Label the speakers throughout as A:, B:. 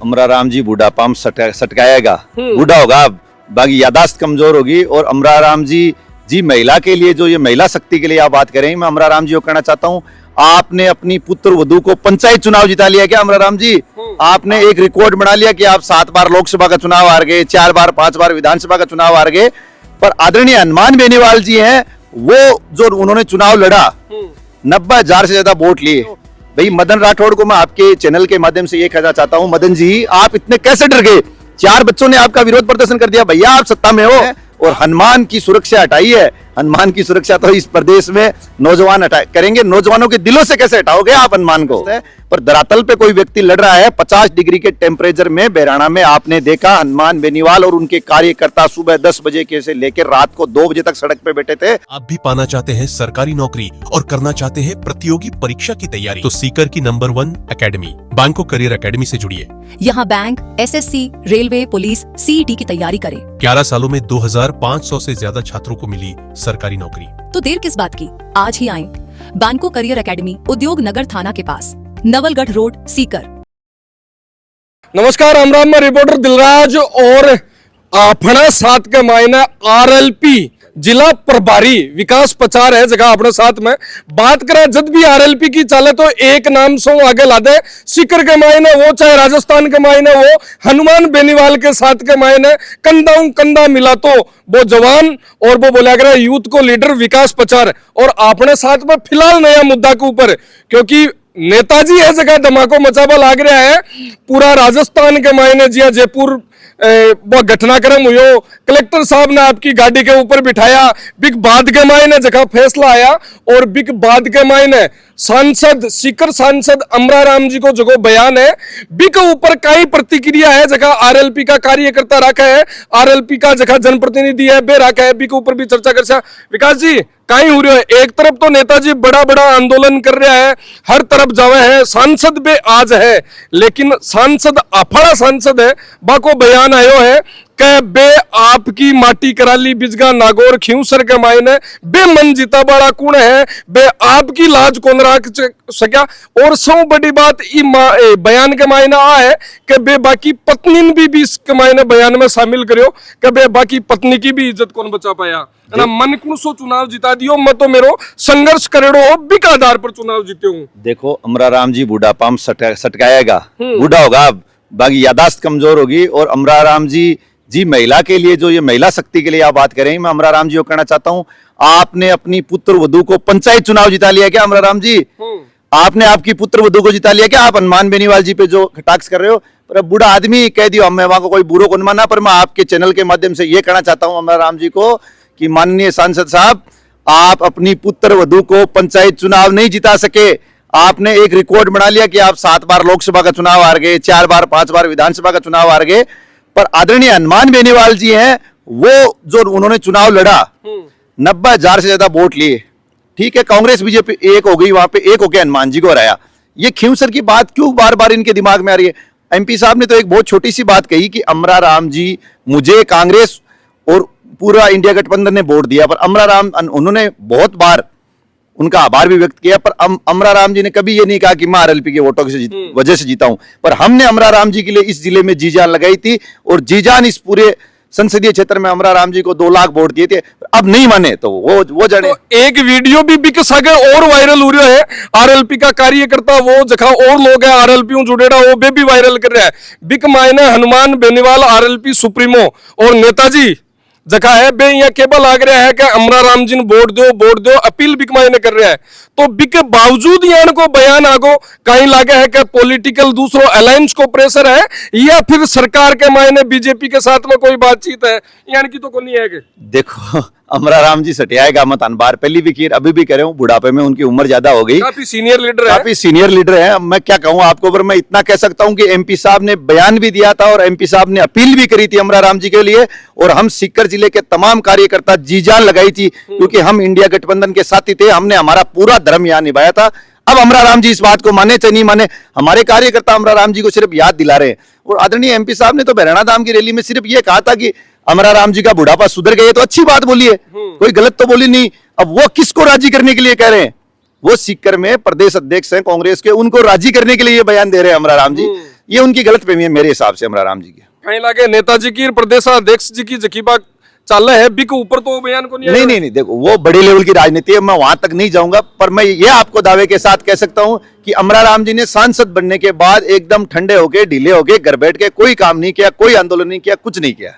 A: अमरा राम जी बुढ़ापा में सटकाएगा, बूढ़ा होगा, बाकी यादाश्त कमजोर होगी। और अमरा राम जी महिला के लिए, जो ये महिला शक्ति के लिए आप बात करें, मैं अमरा राम जी को कहना चाहता हूँ, आपने अपनी पुत्र वधू को पंचायत चुनाव जिता लिया क्या अमरा राम जी? आपने एक रिकॉर्ड बना लिया कि आप 7 बार लोकसभा का चुनाव हार गए, 4 बार 5 बार विधानसभा का चुनाव हार गए। पर आदरणीय हनुमान बेनीवाल जी हैं, वो जो उन्होंने चुनाव लड़ा, 90,000 से ज्यादा वोट लिए। भाई मदन राठौड़ को मैं आपके चैनल के माध्यम से ये कहना चाहता हूँ, मदन जी आप इतने कैसे डर गए? 4 बच्चों ने आपका विरोध प्रदर्शन कर दिया, भैया आप सत्ता में हो और हनुमान की सुरक्षा हटाई है। हनुमान की सुरक्षा तो इस प्रदेश में नौजवान करेंगे, नौजवानों के दिलों से कैसे हटाओगे आप हनुमान को? पर धरातल पे कोई व्यक्ति लड़ रहा है 50 डिग्री के टेम्परेचर में। बहराना में आपने देखा हनुमान बेनीवाल और उनके कार्यकर्ता सुबह 10 बजे के से लेकर रात को 2 बजे तक सड़क पे बैठे थे।
B: आप भी पाना चाहते हैं सरकारी नौकरी और करना चाहते हैं प्रतियोगी परीक्षा की तैयारी, तो सीकर की नंबर 1 एकेडमी बैंको करियर एकेडमी से जुड़िए।
C: यहाँ bank, SSC, railway, police, CET की तैयारी करें।
B: 11 सालों में 2500 से ज्यादा छात्रों को मिली सरकारी नौकरी।
C: तो देर किस बात की, आज ही आएं। बैंको करियर एकेडमी, उद्योग नगर थाना के पास, नवलगढ़ रोड, सीकर।
D: नमस्कार, राम मैं रिपोर्टर दिलराज और आपना साथ के मायने आरएलपी जिला प्रभारी विकास पचार है जगह अपने साथ में बात करें। जब भी आरएलपी की चले तो एक नाम से आगे ला दे, सीकर के मायने वो, चाहे राजस्थान के मायने वो, हनुमान बेनीवाल के साथ के मायने कंधा मिला तो वो जवान और वो बोला गया यूथ को लीडर विकास पचार। और अपने साथ में फिलहाल नया मुद्दा के ऊपर, क्योंकि नेताजी है जगह धमाको मचाबा लाग रहा है पूरा राजस्थान के मायने। जी जयपुर वो घटनाक्रम हुयो, कलेक्टर साहब ने आपकी गाड़ी के ऊपर बिठाया, बिग बाद के मायने जगह फैसला आया और बिग बाद के मायने सांसद, सीकर सांसद अमरा राम जी को जो बयान है, बिग ऊपर कई प्रतिक्रिया है जगह आरएलपी का कार्यकर्ता रखा है, आरएलपी का जगह जनप्रतिनिधि है बे रखा है, बिग ऊपर भी चर्चा कर। विकास जी कहीं हो रही है, एक तरफ तो नेताजी बड़ा बड़ा आंदोलन कर रहा है, हर तरफ जावे है, सांसद बे आज है, लेकिन सांसद अफड़ा सांसद है, बाको बयान आयो है कि बे आपकी माटी कराली बिजगा नागौर खियूसर के मायने बे मन जीता बड़ा कुण है, बे आपकी लाज कौन रख सका। और सौ बड़ी बात बयान के मायने आ है कि बे बाकी पत्नी भी इसके मायने बयान में शामिल करियो कि बे बाकी पत्नी की भी इज्जत कौन बचा पाया। मन कुण सो चुनाव जिता दियो, मैं तो मेरो संघर्ष करेड़ो बिक आधार पर चुनाव जीते हूँ।
A: देखो अमरा राम जी बुढ़ापा में सटकाएगा, बूढ़ा होगा, बाकी यादाश्त कमजोर होगी। और अमरा राम जी महिला के लिए, जो ये महिला शक्ति के लिए आप बात करें, मैं अमरा राम जी को कहना चाहता हूँ, आपने अपनी पुत्र वधू को पंचायत चुनाव जिता लिया क्या अमरा राम जी? आपने आपकी पुत्र वधू को जिता लिया क्या? आप हनुमान बेनीवाल जी पे जो कटाक्ष कर रहे हो, पर अब बूढ़ा आदमी कह दियो, मैं वहां को कोई बुरो को माना, पर मैं आपके चैनल के माध्यम से ये कहना चाहता हूँ अमरा राम जी को कि माननीय सांसद साहब, आप अपनी पुत्र वधू को पंचायत चुनाव नहीं जिता सके। आपने एक रिकॉर्ड बना लिया कि आप 7 बार लोकसभा का चुनाव हार गए, 4 बार 5 बार विधानसभा का चुनाव हार गए। पर आदरणीय हनुमान बेनीवाल जी हैं, वो जो उन्होंने चुनाव लड़ा, 90,000 से ज्यादा वोट लिए। ठीक है, कांग्रेस बीजेपी एक हो गई, वहां पे एक होकर हनुमान जी को हराया। ये खियूसर की बात क्यों बार बार इनके दिमाग में आ रही है? एमपी साहब ने तो एक बहुत छोटी सी बात कही कि अमरा राम जी, मुझे कांग्रेस और पूरा इंडिया गठबंधन ने वोट दिया, पर अमरा राम, उन्होंने बहुत बार उनका आभार भी व्यक्त किया, पर अमरा राम जी ने कभी ये नहीं कहा कि मैं आरएलपी के वोटों की वजह से जीता हूं। पर हमने अमरा राम जी के लिए इस जिले में जी जान लगाई थी और जी जान इस पूरे संसदीय क्षेत्र में अमरा राम जी को 2 लाख वोट दिए थे। अब नहीं माने तो वो जाने।
D: तो एक वीडियो भी बिक सके और वायरल हो रहा है, आरएलपी का कार्यकर्ता वो जगह और लोग है आरएलपी जुड़ेड़ा वो भी वायरल कर रहा है। बिक मायने हनुमान बेनीवाल आरएलपी सुप्रीमो और नेताजी जगह है बे यहाँ केबल लाग रहा है कि अमरा राम जी ने वोट दो अपील बिक मायने कर रहा है। तो बिक के बावजूद यहाँ को बयान आगो कहीं लागे है कि पॉलिटिकल दूसरों अलायंस को प्रेशर है या फिर सरकार के मायने बीजेपी के साथ में कोई बातचीत है, यानी कि तो कोई नहीं है कि?
A: देखो अमरा राम जी सटियाएगा मत, बार पहली भी की, अभी भी कह रहे हूँ, बुढ़ापे में उनकी उम्र ज्यादा हो गई,
D: काफी सीनियर लीडर है।
A: मैं क्या कहूँ आपको, पर मैं इतना कह सकता हूँ कि एमपी साहब ने बयान भी दिया था और एमपी साहब ने अपील भी करी थी अमरा राम जी के लिए, और हम सीकर जिले के तमाम कार्यकर्ता जी जान लगाई थी, क्योंकि हम इंडिया गठबंधन के साथी थे, हमने हमारा पूरा धर्म यहाँ निभाया था। अब अमरा राम जी इस बात को माने चाहे नहीं माने, हमारे कार्यकर्ता अमरा राम जी को सिर्फ याद दिला रहे हैं। और आदरणीय एमपी साहब ने तो बहराना धाम की रैली में सिर्फ ये कहा था कि अमरा राम जी का बुढ़ापा सुधर गया, तो अच्छी बात बोली है, कोई गलत तो बोली नहीं। अब वो किसको राजी करने के लिए कह रहे हैं? वो सीकर में प्रदेश अध्यक्ष हैं कांग्रेस के, उनको राजी करने के लिए ये बयान दे रहे हैं अमरा राम जी। ये उनकी गलतफहमी है मेरे हिसाब से अमराराम जी की।
D: कहीं लागे नेताजी की प्रदेशाध्यक्ष जी की जकी बात चाल है बिक ऊपर तो बयान को नहीं आया।
A: नहीं, देखो वो बड़े लेवल की राजनीति है, मैं वहां तक नहीं जाऊंगा, पर मैं ये आपको दावे के साथ कह सकता हूं कि अमराराम जी ने सांसद बनने के बाद एकदम ठंडे होके, ढीले होके, घर बैठ के कोई काम नहीं किया, कोई आंदोलन नहीं किया, कुछ नहीं किया।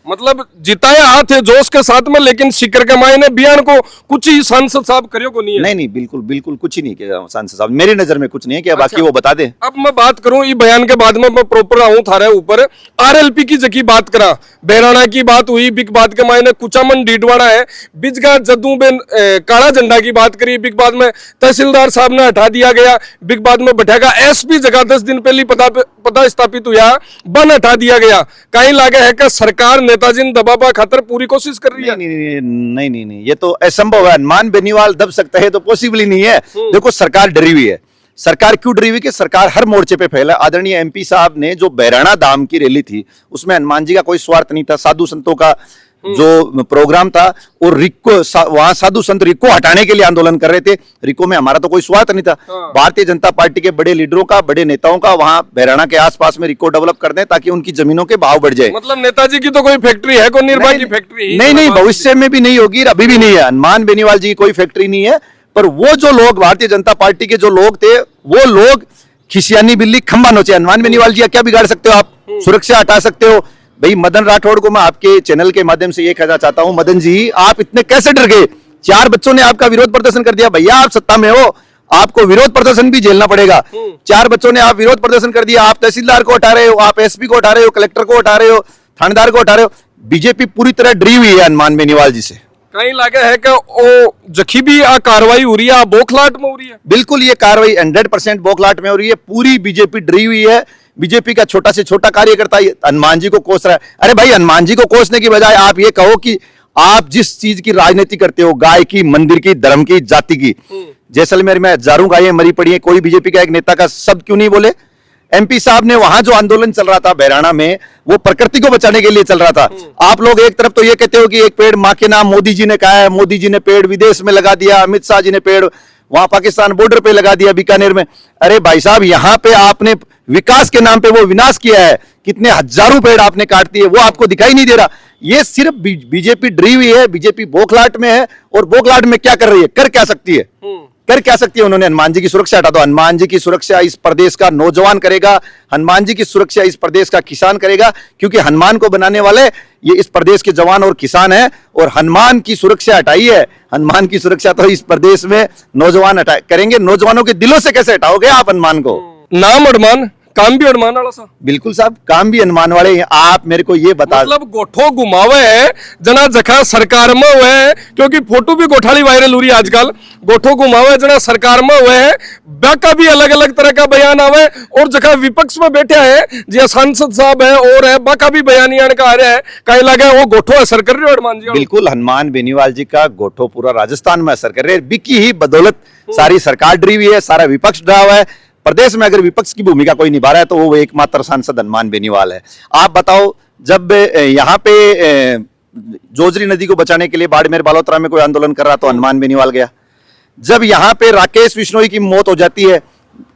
D: मतलब जिताया हाथ है जोश के साथ में, लेकिन शिखर के मायने बयान को कुछ ही सांसद साहब करियो को नहीं है।
A: नहीं, बिल्कुल कुछ ही नहीं किया सांसद साहब, मेरी नजर में कुछ नहीं है, क्या बाकी
D: अच्छा।
A: वो बता दे।
D: अब मैं बात करूं ये बयान के बाद में, मैं प्रॉपर आऊं थारे ऊपर। आरएलपी की जकी बात करा, बेराना की बात हुई, बिग बात के मायने कुचामन डीडवाड़ा है, बिजगा जद्दू बेन काला झंडा की बात करी, बिग बात में तहसीलदार साहब ने हटा दिया गया, बिग बात में बैठेगा एसपी जगह 10 दिन पहले पता स्थापित हुआ, बन हटा दिया गया। कहीं लागे है कि सरकार नेताजी ने दबाबा खातर पूरी कोशिश कर रही है।
A: नहीं, ये तो असंभव है। हनुमान बेनीवाल दब सकता है तो पॉसिबल ही नहीं है। देखो सरकार डरी हुई है। सरकार क्यों डरी हुई कि सरकार हर मोर्चे पे फैला। आदरणीय एमपी साहब ने जो बहराना धाम की रैली थी उसमें हनुमान जी का कोई स्वार्थ नहीं था, साधु संतों का जो प्रोग्राम था, और रिको वहां साधु संत रिको हटाने के लिए आंदोलन कर रहे थे। रिको में हमारा तो कोई स्वार्थ नहीं था। भारतीय जनता पार्टी के बड़े लीडरों का, बड़े नेताओं का वहां बहराना के आसपास में रिको डेवलप कर दें ताकि उनकी जमीनों के भाव बढ़ जाए।
D: मतलब नेताजी की तो कोई फैक्ट्री है, कोई निर्भा की फैक्ट्री?
A: नहीं, भविष्य में भी नहीं होगी, अभी भी नहीं है। हनुमान बेनीवाल जी की कोई फैक्ट्री नहीं है, पर वो जो लोग भारतीय जनता पार्टी के जो लोग थे, वो लोग खिसियानी बिल्ली खंबा नोचे। हनुमान बेनीवाल जी क्या बिगाड़ सकते हो आप? सुरक्षा हटा सकते हो? भाई मदन राठौड़ को मैं आपके चैनल के माध्यम से ये कहना चाहता हूं, मदन जी आप इतने कैसे डर गए? 4 बच्चों ने आपका विरोध प्रदर्शन कर दिया। भैया आप सत्ता में हो, आपको विरोध प्रदर्शन भी झेलना पड़ेगा। 4 बच्चों ने आप विरोध प्रदर्शन कर दिया, आप तहसीलदार को हटा रहे हो, आप एसपी को हटा रहे हो, कलेक्टर को हटा रहे हो, थानेदार को हटा रहे हो। बीजेपी पूरी तरह डरी हुई है हनुमान बेनीवाल जी से।
D: कहीं लगे है कि वो जखी भी आ कार्रवाई हो रही है, बोखलाट में हो रही है।
A: बिल्कुल ये कार्रवाई 100% बोखलाट में हो रही है। पूरी बीजेपी डरी हुई है। बीजेपी का छोटा से छोटा कार्यकर्ता हनुमान जी को कोस रहा है। अरे भाई हनुमान जी को कोसने की बजाय आप ये कहो कि आप जिस चीज की राजनीति करते हो, गाय की, मंदिर की, धर्म की, जाति की, जैसलमेर में हजारों गायें मरी पड़ी हैं, कोई बीजेपी का एक नेता का शब्द क्यों नहीं बोले? एमपी साहब ने वहां जो आंदोलन चल रहा था बहराना में, वो प्रकृति को बचाने के लिए चल रहा था। आप लोग एक तरफ तो ये कहते हो कि एक पेड़ मां के नाम मोदी जी ने कहा है, मोदी जी ने पेड़ विदेश में लगा दिया, अमित शाह जी ने पेड़ वहां पाकिस्तान बॉर्डर पे लगा दिया, बीकानेर में। अरे भाई साहब यहां पे आपने विकास के नाम पे वो विनाश किया है, कितने हजारों पेड़ आपने काट दिए, वो आपको दिखाई नहीं दे रहा। ये सिर्फ बीजेपी डरी हुई है, बीजेपी बोखलाट में है। और बोखलाट में क्या कर रही है? कर क्या सकती है? कर क्या सकती है? उन्होंने हनुमान जी की सुरक्षा हटा दो। हनुमान जी की सुरक्षा इस प्रदेश का नौजवान करेगा, हनुमान जी की सुरक्षा इस प्रदेश का किसान करेगा, क्योंकि हनुमान को बनाने वाले ये इस प्रदेश के जवान और किसान हैं। और हनुमान की सुरक्षा हटाई है, हनुमान की सुरक्षा तो इस प्रदेश में नौजवान करेंगे। नौजवानों के दिलों से कैसे हटाओगे आप हनुमान को?
D: नाम हनुमान, काम भी हनुमान वाला सा।
A: बिल्कुल साहब, काम भी हनुमान वाले हैं। आप मेरे को ये बता,
D: मतलब गोठो घुमावे है जना जखा सरकार में हुए है, क्योंकि फोटो भी गोठाली वायरल हो रही है आजकल। गोठो घुमावे जना सरकार में हुए है, बाका भी अलग अलग तरह का बयान आवे। और जखा विपक्ष में बैठे है जी सांसद साहब है और है, बाका भी बयान आने का आ रहा है। कहीं लगे वो गोठो असर कर रहे हो हनुमान जी?
A: बिल्कुल हनुमान बेनीवाल जी का गोठो पूरा राजस्थान में असर कर रहे हैं। बिकी ही बदौलत सारी सरकार डरी हुई है, सारा विपक्ष डरा हुआ है। प्रदेश में अगर विपक्ष की भूमिका कोई निभा रहा है तो वो एकमात्र सांसद हनुमान बेनीवाल है। आप बताओ, जब यहाँ पे जोजरी नदी को बचाने के लिए बाड़मेर बालोतरा में कोई आंदोलन कर रहा तो हनुमान बेनीवाल गया। जब यहाँ पे राकेश बिश्नोई की मौत हो जाती है,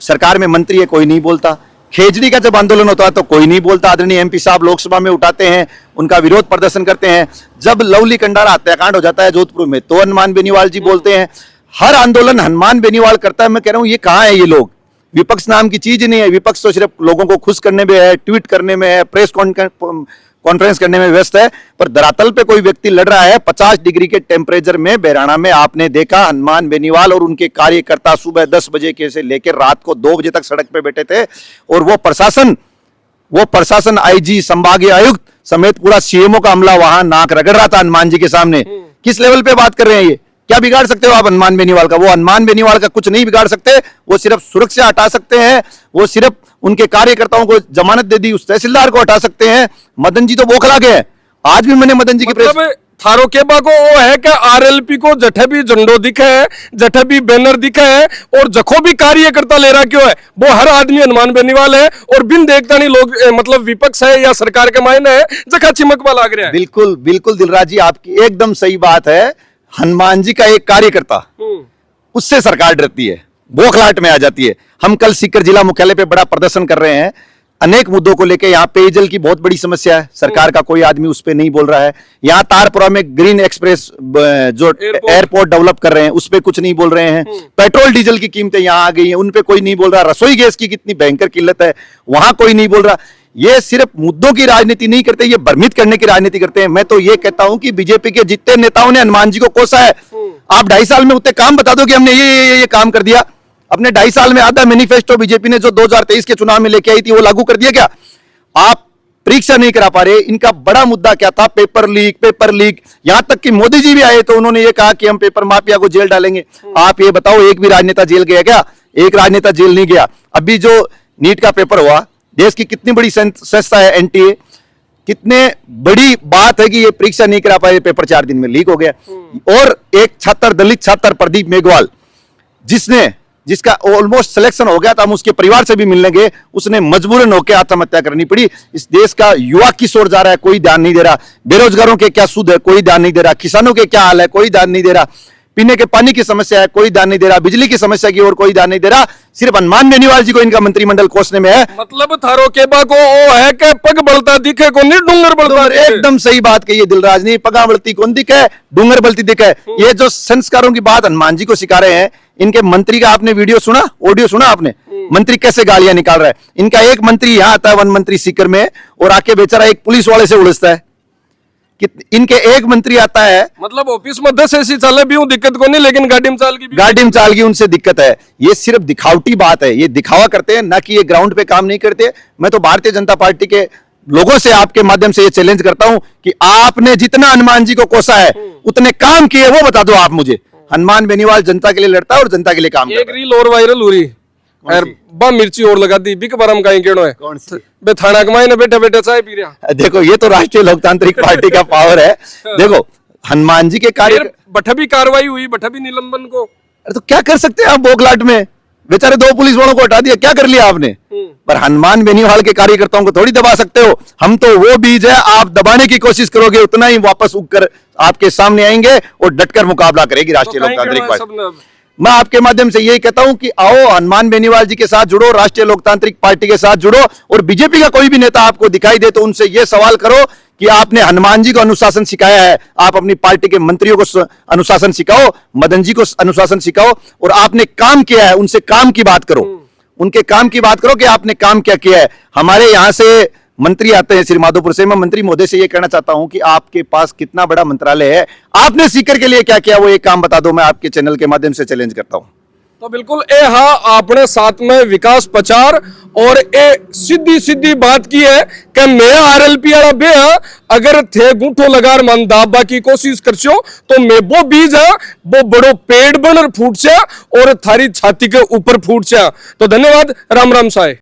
A: सरकार में मंत्री है, कोई नहीं बोलता। खेजड़ी का जब आंदोलन होता है तो कोई नहीं बोलता। आदरणीय एमपी साहब लोकसभा में उठाते हैं, उनका विरोध प्रदर्शन करते हैं। जब लवली कंडारा हत्याकांड हो जाता है जोधपुर में तो हनुमान बेनीवाल जी बोलते हैं। हर आंदोलन हनुमान बेनीवाल करता है। मैं कह रहा हूं ये कहां है? ये लोग विपक्ष नाम की चीज ही नहीं है। विपक्ष तो सिर्फ लोगों को खुश करने में है, ट्वीट करने में है, प्रेस कॉन्फ्रेंस करने में व्यस्त है। पर धरातल पे कोई व्यक्ति लड़ रहा है 50 डिग्री के टेम्परेचर में। बहराना में आपने देखा हनुमान बेनीवाल और उनके कार्यकर्ता सुबह 10 बजे के से लेकर रात को 2 बजे तक सड़क पे बैठे थे। और वो प्रशासन आईजी, संभागीय आयुक्त समेत पूरा सीएमओ का अमला वहां नाक रगड़ रहा था हनुमान जी के सामने। किस लेवल पे बात कर रहे हैं? ये क्या बिगाड़ सकते हो आप हनुमान बेनीवाल का? वो हनुमान बेनीवाल का कुछ नहीं बिगाड़ सकते। वो सिर्फ सुरक्षा हटा सकते हैं। वो सिर्फ उनके कार्यकर्ताओं को जमानत दे दी, उस तहसीलदार को हटा सकते हैं। मदन जी तो बौखला गए। आज भी मैंने मदन जी की
D: मतलब थारो केबा को वो है कि आरएलपी को जठे भी झंडो दिखे है, जठे भी बैनर दिखे है, और जखो भी कार्यकर्ता ले रहा क्यों है वो हर आदमी हनुमान बेनीवाल है। और बिन देखता नहीं लोग मतलब विपक्ष है या सरकार के मायने है, जखा चिमकवा लाग रहा है।
A: बिल्कुल बिल्कुल दिलराज जी, आपकी एकदम सही बात है। हनुमान जी का एक कार्यकर्ता, उससे सरकार डरती है, बौखलाहट में आ जाती है। हम कल सीकर जिला मुख्यालय पे बड़ा प्रदर्शन कर रहे हैं। अनेक मुद्दों को लेकर यहाँ पेयजल की बहुत बड़ी समस्या है, सरकार का कोई आदमी उस पर नहीं बोल रहा है। यहाँ तारपुरा में ग्रीन एक्सप्रेस जो एयरपोर्ट डेवलप कर रहे हैं उस पर कुछ नहीं बोल रहे हैं। पेट्रोल डीजल की कीमतें यहाँ आ गई हैं, उन पे कोई नहीं बोल रहा। रसोई गैस की कितनी भयंकर किल्लत है, वहां कोई नहीं बोल रहा। ये सिर्फ मुद्दों की राजनीति नहीं करते, ये भ्रमित करने की राजनीति करते हैं। मैं तो ये कहता हूं कि बीजेपी के जितने नेताओं ने हनुमान जी को कोसा है, आप 2.5 साल में उतने काम बता दो कि हमने ये काम कर दिया। अपने 2.5 साल में आधा मैनिफेस्टो बीजेपी ने जो 2023 के चुनाव में लेके आई थी वो लागू कर दिया क्या? आप परीक्षा नहीं करा पा रहे। इनका बड़ा मुद्दा क्या था? Paper leak. यहां तक कि मोदी जी भी आए तो उन्होंने ये कहा कि हम पेपर माफिया को जेल डालेंगे। आप ये बताओ, एक भी राजनेता जेल गया क्या? एक राजनेता जेल नहीं गया। अभी जो नीट का पेपर हुआ, देश की कितनी बड़ी संस्था है एनटीए, कितने बड़ी बात है कि ये परीक्षा नहीं करा पाए, पेपर 4 दिन में लीक हो गया। और एक छात्र, दलित छात्र प्रदीप मेघवाल, जिसका ऑलमोस्ट सिलेक्शन हो गया था, हम उसके परिवार से भी मिलने गए, उसने मजबूरन होकर आत्महत्या करनी पड़ी। इस देश का युवा किस ओर जा रहा है, कोई ध्यान नहीं दे रहा। बेरोजगारों के क्या सूद है, कोई ध्यान नहीं दे रहा। किसानों के क्या हाल है, कोई ध्यान नहीं दे रहा। पीने के पानी की समस्या है, कोई ध्यान नहीं दे रहा। बिजली की समस्या की ओर कोई ध्यान नहीं दे रहा। सिर्फ हनुमान बेनीवाल जी को इनका मंत्रिमंडल कोसने में है।
D: मतलब थारो के बाको ओ है के पग बढ़ता दिखे को नहीं डूंगर बढ़ता दिखे।
A: एकदम सही बात कही है दिलराज ने, पगा बढ़ती कौन दिखे, डूंगर बढ़ती दिखे। ये जो संस्कारों की बात हनुमान जी को सिखा रहे हैं, इनके मंत्री का आपने वीडियो सुना, ऑडियो सुना आपने? मंत्री कैसे गालियां निकाल रहा है। इनका एक मंत्री यहां आता है वन मंत्री सीकर में, और आके बेचारा एक पुलिस वाले से उड़सता है। इनके एक मंत्री आता है,
D: मतलब ऑफिस में 10 ऐसी चाले भी दिक्कत को नहीं, लेकिन गाड़ी में चाल की
A: उनसे दिक्कत है। ये सिर्फ दिखावटी बात है, ये दिखावा करते हैं, ना कि ये ग्राउंड पे काम नहीं करते। मैं तो भारतीय जनता पार्टी के लोगों से आपके माध्यम से ये चैलेंज करता हूं कि आपने जितना हनुमान जी को कोसा है उतने काम किए वो बता दो आप मुझे। हनुमान बेनीवाल जनता के लिए लड़ता है और जनता के लिए काम करता है।
D: एक रील और वायरल हो रही यार, बा मिर्ची और लगा दी बिक बरम का केड़ो है।
A: कौन सी?
D: बे थाना कमाई ने बैठे चाय पी रहा।
A: देखो, ये तो राष्ट्रीय लोकतांत्रिक पार्टी का पावर है। देखो, हनुमान जी के कार्य,
D: बठा भी कार्रवाई हुई, बठा भी निलंबन को।
A: अरे तो क्या कर सकते हैं आप बोखलाट में? बेचारे 2 पुलिस वालों को हटा दिया, क्या कर लिया आपने? पर हनुमान बेनीवाल के कार्यकर्ताओं को थोड़ी दबा सकते हो। हम तो वो बीज है, आप दबाने की कोशिश करोगे उतना ही वापस उगकर आपके सामने आएंगे और डटकर मुकाबला करेगी राष्ट्रीय लोकतांत्रिक पार्टी। मैं आपके माध्यम से यही कहता हूं कि आओ हनुमान बेनीवाल जी के साथ जुड़ो, राष्ट्रीय लोकतांत्रिक पार्टी के साथ जुड़ो, और बीजेपी का कोई भी नेता आपको दिखाई दे तो उनसे यह सवाल करो कि आपने हनुमान जी को अनुशासन सिखाया है। आप अपनी पार्टी के मंत्रियों को अनुशासन सिखाओ, मदन जी को अनुशासन सिखाओ, और आपने काम किया है उनसे काम की बात करो, उनके काम की बात करो कि आपने काम क्या किया है। हमारे यहां से मंत्री आते हैं श्री माधोपुर से, मैं मंत्री महोदय से यह कहना चाहता हूं कि आपके पास कितना बड़ा मंत्रालय है, आपने सीकर के लिए क्या किया वो एक काम बता दो। मैं आपके चैनल के माध्यम से चैलेंज करता हूं।
D: तो बिल्कुल ए हाँ, आपने साथ में विकास प्रचार और ए सीधी बात की है कि मैं आरएलपी वाला बे अगर थे गुंठो लगार मन दाबा की कोशिश करछो तो मैं वो बीज है वो बड़ो पेड़ बन फूट से और थारी छाती के ऊपर फूट से। तो धन्यवाद, राम राम साय।